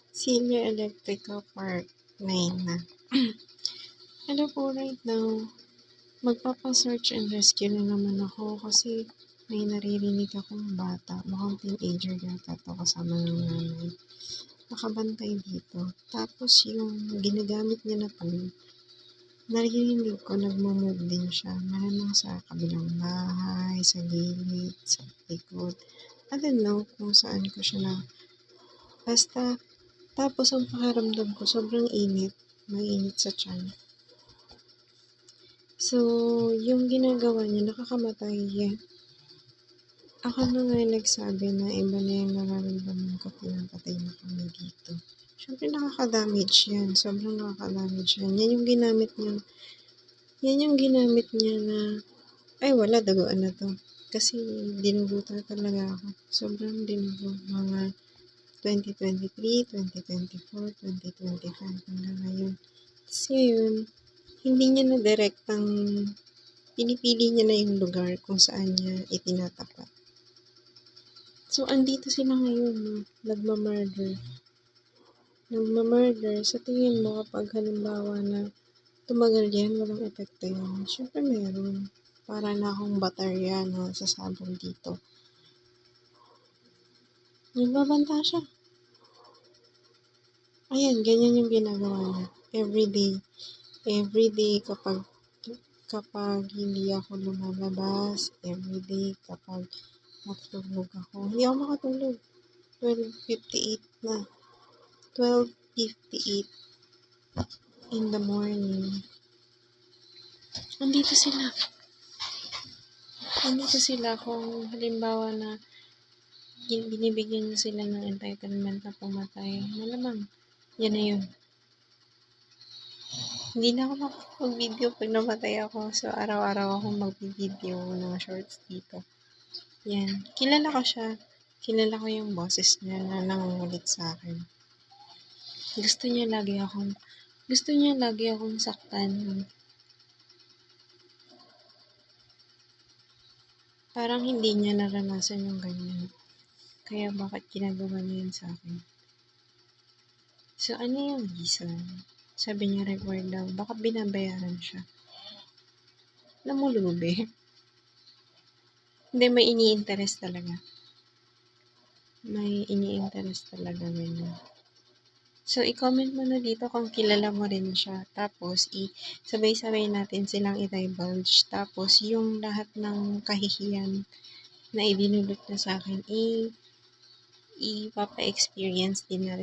Celia Electrica Park 9 na. Hello po, right now, magpapa-search and rescue na naman ako kasi may naririnig akong bata. Mukhang teenager yata to kasama ng nanay. Nakabantay dito. Tapos yung ginagamit niya na phone, naririnig ko nagmo-move din siya. Malamang sa kabilang bahay, sa gilid, sa likod. I don't know kung saan ko siya na. Basta, tapos ang pakiramdam ko sobrang init. Mainit sa tiyan. So, yung ginagawa niya, nakakamatay yan. Ako na nga nagsabi na iba na yung nararamdaman ko, pinapatay na kami dito. Siyempre nakaka-damage yan. Sobrang nakaka-damage yan. Yan yung ginamit niya. Yan yung ginamit niya na, ay wala, daguan na to. Kasi dinugutan talaga ako. Sobrang dinugo. Mga 2023, 2024, 2025 hanggang ngayon. Kasi yun, hindi niya na direktang pinipili niya na yung lugar kung saan niya itinatapat. So, andito sila ngayon, no? Nagmamurder. Sa tingin mo, kapag halimbawa na tumagal yan, walang epekto yan. Siyempre meron. Para na akong baterya na sasabog dito. Nagbabanta siya. Ayan, ganyan yung ginagawa niya. Everyday kapag hindi ako lumalabas, everyday kapag matutulog ako. Hindi ako makatulog. 12:58 na. 12:58 in the morning. Andito sila kung halimbawa na binibigyan niyo sila ng entitlement na pumatay. Malamang, yan na yun. Hindi na ako makapag-video pag namatay ako. So, araw-araw akong mag-video ng shorts dito. Yan. Kilala ko siya. Kilala ko yung boses niya na nangungulit sa akin. Gusto niya lagi akong saktan. Parang hindi niya naranasan yung ganyan. Kaya bakit ginagawa niya yun sa akin? So, ano yung reason? Sabi niya reward daw. Baka binabayaran siya. Namulubi. Hindi, may ini-interest talaga. Ganyan. So, i-comment mo na dito kung kilala mo rin siya. Tapos, sabay-sabay natin silang i-divulge. Tapos, yung lahat ng kahihiyan na idinulot na sa akin, ipapa-experience din natin.